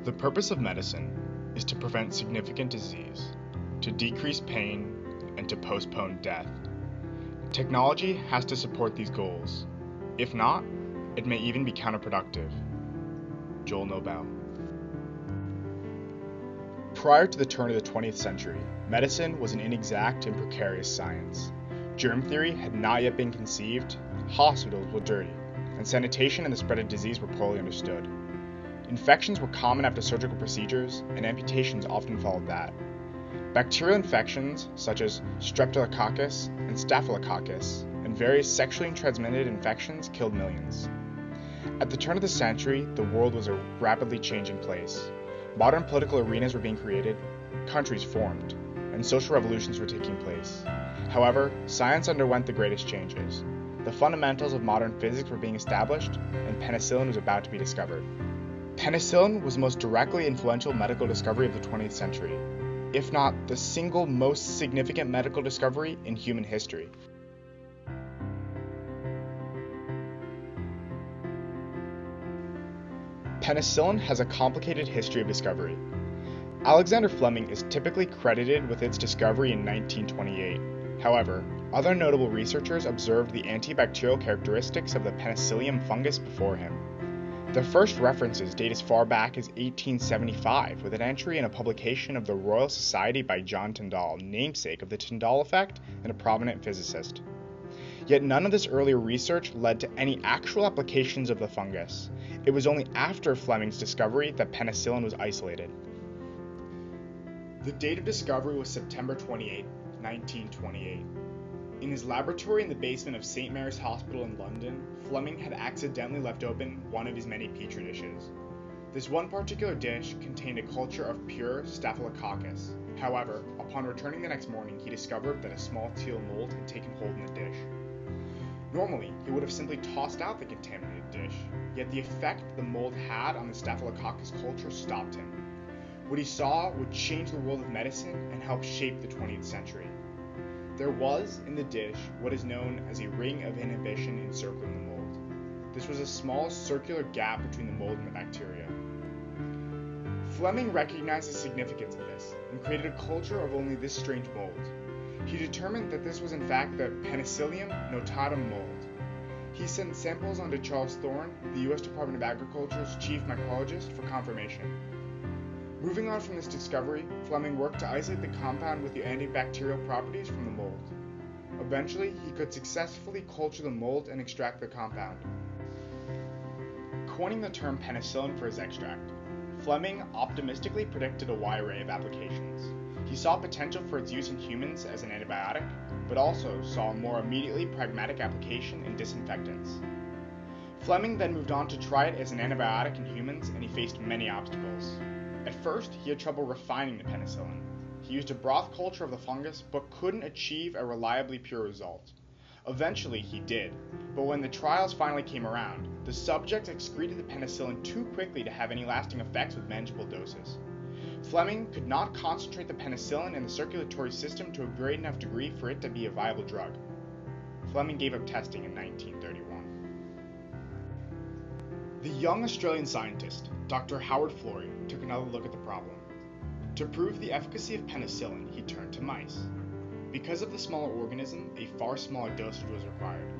The purpose of medicine is to prevent significant disease, to decrease pain, and to postpone death. Technology has to support these goals. If not, it may even be counterproductive. Joel Nobel. Prior to the turn of the 20th century, medicine was an inexact and precarious science. Germ theory had not yet been conceived, hospitals were dirty, and sanitation and the spread of disease were poorly understood. Infections were common after surgical procedures, and amputations often followed that. Bacterial infections, such as streptococcus and staphylococcus, and various sexually transmitted infections killed millions. At the turn of the century, the world was a rapidly changing place. Modern political arenas were being created, countries formed, and social revolutions were taking place. However, science underwent the greatest changes. The fundamentals of modern physics were being established, and penicillin was about to be discovered. Penicillin was the most directly influential medical discovery of the 20th century, if not the single most significant medical discovery in human history. Penicillin has a complicated history of discovery. Alexander Fleming is typically credited with its discovery in 1928. However, other notable researchers observed the antibacterial characteristics of the Penicillium fungus before him. The first references date as far back as 1875, with an entry in a publication of the Royal Society by John Tyndall, namesake of the Tyndall effect and a prominent physicist. Yet none of this earlier research led to any actual applications of the fungus. It was only after Fleming's discovery that penicillin was isolated. The date of discovery was September 28, 1928. In his laboratory in the basement of St. Mary's Hospital in London, Fleming had accidentally left open one of his many petri dishes. This one particular dish contained a culture of pure staphylococcus. However, upon returning the next morning, he discovered that a small teal mold had taken hold in the dish. Normally, he would have simply tossed out the contaminated dish, yet the effect the mold had on the staphylococcus culture stopped him. What he saw would change the world of medicine and help shape the 20th century. There was, in the dish, what is known as a ring of inhibition encircling the mold. This was a small circular gap between the mold and the bacteria. Fleming recognized the significance of this and created a culture of only this strange mold. He determined that this was in fact the Penicillium notatum mold. He sent samples on to Charles Thorne, the U.S. Department of Agriculture's chief mycologist, for confirmation. Moving on from this discovery, Fleming worked to isolate the compound with the antibacterial properties from the mold. Eventually, he could successfully culture the mold and extract the compound. Coining the term penicillin for his extract, Fleming optimistically predicted a wide array of applications. He saw potential for its use in humans as an antibiotic, but also saw a more immediately pragmatic application in disinfectants. Fleming then moved on to try it as an antibiotic in humans, and he faced many obstacles. At first, he had trouble refining the penicillin. He used a broth culture of the fungus, but couldn't achieve a reliably pure result. Eventually, he did, but when the trials finally came around, the subjects excreted the penicillin too quickly to have any lasting effects with manageable doses. Fleming could not concentrate the penicillin in the circulatory system to a great enough degree for it to be a viable drug. Fleming gave up testing in 1931. The young Australian scientist, Dr. Howard Florey, took another look at the problem. To prove the efficacy of penicillin, he turned to mice. Because of the smaller organism, a far smaller dosage was required.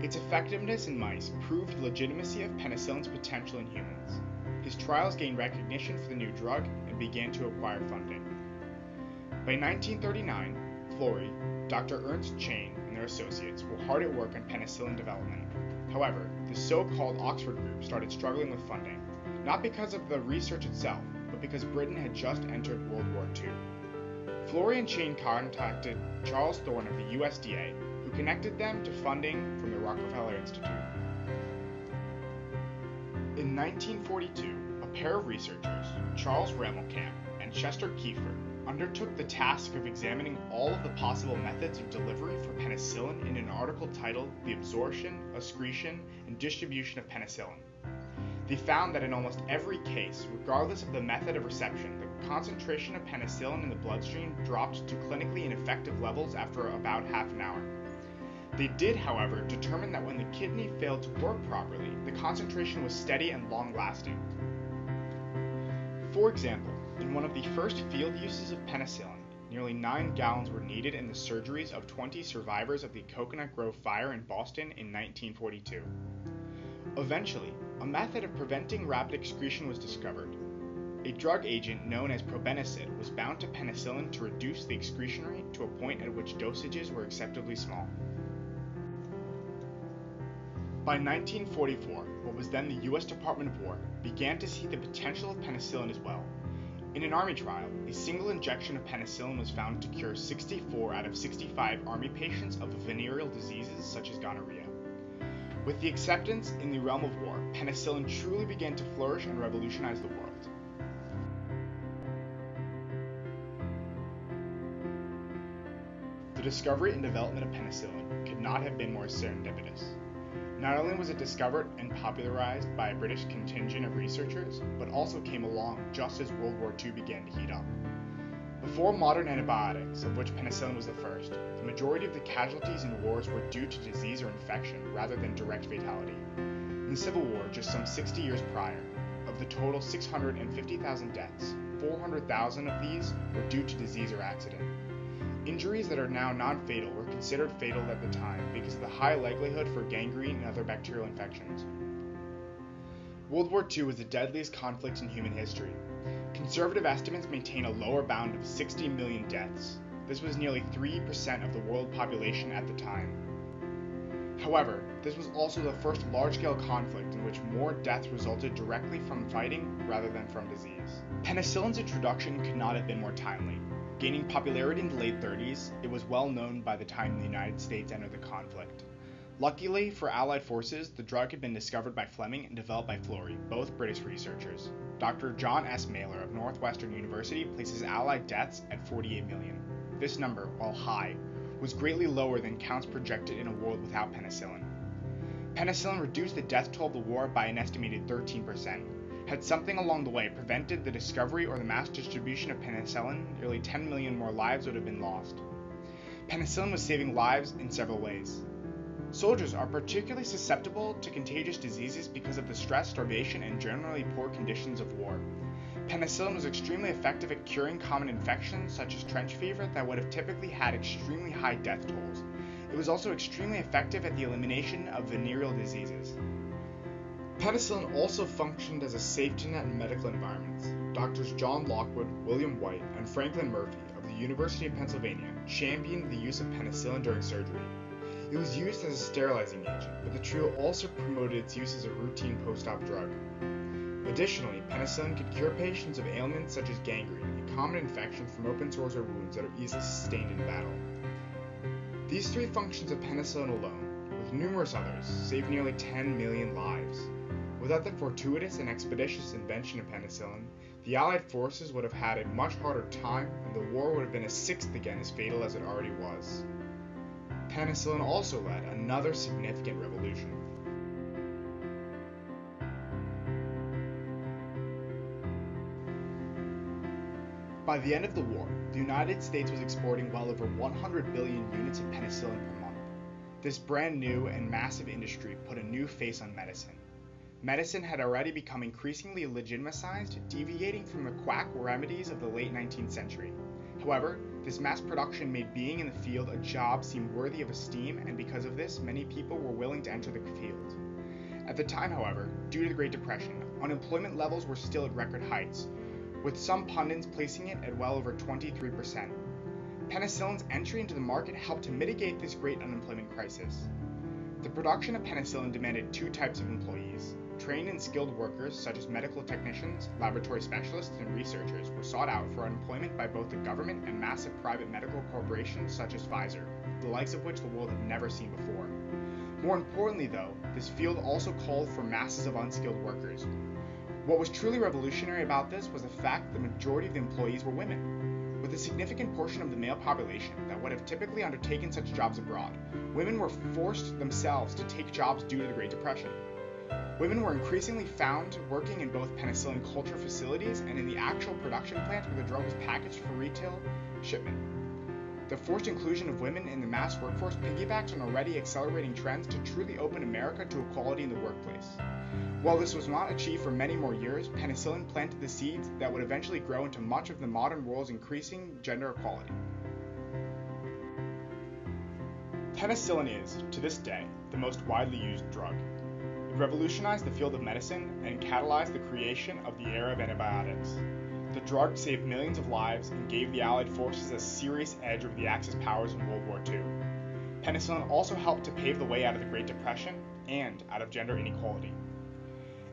Its effectiveness in mice proved the legitimacy of penicillin's potential in humans. His trials gained recognition for the new drug and began to acquire funding. By 1939, Florey, Dr. Ernst Chain, and their associates were hard at work on penicillin development. However, the so-called Oxford group started struggling with funding, not because of the research itself, but because Britain had just entered World War II. Florey and Chain contacted Charles Thorne of the USDA, who connected them to funding from the Rockefeller Institute. In 1942, a pair of researchers, Charles Ramelkamp and Chester Kiefer, undertook the task of examining all of the possible methods of delivery for penicillin in an article titled The Absorption, Excretion, and Distribution of Penicillin. They found that in almost every case, regardless of the method of reception, the concentration of penicillin in the bloodstream dropped to clinically ineffective levels after about half an hour. They did, however, determine that when the kidney failed to work properly, the concentration was steady and long-lasting. For example, in one of the first field uses of penicillin, nearly 9 gallons were needed in the surgeries of 20 survivors of the Coconut Grove fire in Boston in 1942. Eventually, a method of preventing rapid excretion was discovered. A drug agent known as probenecid was bound to penicillin to reduce the excretion rate to a point at which dosages were acceptably small. By 1944, what was then the U.S. Department of War began to see the potential of penicillin as well. In an Army trial, a single injection of penicillin was found to cure 64 out of 65 Army patients of venereal diseases such as gonorrhea. With the acceptance in the realm of war, penicillin truly began to flourish and revolutionize the world. The discovery and development of penicillin could not have been more serendipitous. Not only was it discovered and popularized by a British contingent of researchers, but also came along just as World War II began to heat up. Before modern antibiotics, of which penicillin was the first, the majority of the casualties in wars were due to disease or infection rather than direct fatality. In the Civil War, just some 60 years prior, of the total 650,000 deaths, 400,000 of these were due to disease or accident. Injuries that are now non-fatal were considered fatal at the time because of the high likelihood for gangrene and other bacterial infections. World War II was the deadliest conflict in human history. Conservative estimates maintain a lower bound of 60 million deaths. This was nearly 3% of the world population at the time. However, this was also the first large-scale conflict in which more deaths resulted directly from fighting rather than from disease. Penicillin's introduction could not have been more timely. Gaining popularity in the late 30s, it was well known by the time the United States entered the conflict. Luckily for Allied forces, the drug had been discovered by Fleming and developed by Florey, both British researchers. Dr. John S. Mailer of Northwestern University places Allied deaths at 48 million. This number, while high, was greatly lower than counts projected in a world without penicillin. Penicillin reduced the death toll of the war by an estimated 13%. Had something along the way prevented the discovery or the mass distribution of penicillin, nearly 10 million more lives would have been lost. Penicillin was saving lives in several ways. Soldiers are particularly susceptible to contagious diseases because of the stress, starvation, and generally poor conditions of war. Penicillin was extremely effective at curing common infections such as trench fever that would have typically had extremely high death tolls. It was also extremely effective at the elimination of venereal diseases. Penicillin also functioned as a safety net in medical environments. Doctors John Lockwood, William White, and Franklin Murphy of the University of Pennsylvania championed the use of penicillin during surgery. It was used as a sterilizing agent, but the trio also promoted its use as a routine post-op drug. Additionally, penicillin could cure patients of ailments such as gangrene, a common infection from open sores or wounds that are easily sustained in battle. These three functions of penicillin alone, with numerous others, saved nearly 10 million lives. Without the fortuitous and expeditious invention of penicillin, the Allied forces would have had a much harder time, and the war would have been a sixth again as fatal as it already was. Penicillin also led another significant revolution. By the end of the war, the United States was exporting well over 100 billion units of penicillin per month. This brand new and massive industry put a new face on medicine. Medicine had already become increasingly legitimized, deviating from the quack remedies of the late 19th century. However, this mass production made being in the field a job seem worthy of esteem, and because of this, many people were willing to enter the field. At the time, however, due to the Great Depression, unemployment levels were still at record heights, with some pundits placing it at well over 23%. Penicillin's entry into the market helped to mitigate this great unemployment crisis. The production of penicillin demanded two types of employees. Trained and skilled workers, such as medical technicians, laboratory specialists, and researchers, were sought out for employment by both the government and massive private medical corporations such as Pfizer, the likes of which the world had never seen before. More importantly, though, this field also called for masses of unskilled workers. What was truly revolutionary about this was the fact that the majority of the employees were women. With a significant portion of the male population that would have typically undertaken such jobs abroad, women were forced themselves to take jobs due to the Great Depression. Women were increasingly found working in both penicillin culture facilities and in the actual production plants where the drug was packaged for retail shipment. The forced inclusion of women in the mass workforce piggybacks on already accelerating trends to truly open America to equality in the workplace. While this was not achieved for many more years, penicillin planted the seeds that would eventually grow into much of the modern world's increasing gender equality. Penicillin is, to this day, the most widely used drug. It revolutionized the field of medicine and catalyzed the creation of the era of antibiotics. The drug saved millions of lives and gave the Allied forces a serious edge over the Axis powers in World War II. Penicillin also helped to pave the way out of the Great Depression and out of gender inequality.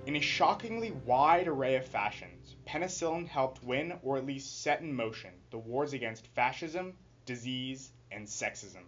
In a shockingly wide array of fashions, penicillin helped win or at least set in motion the wars against fascism, disease, and sexism.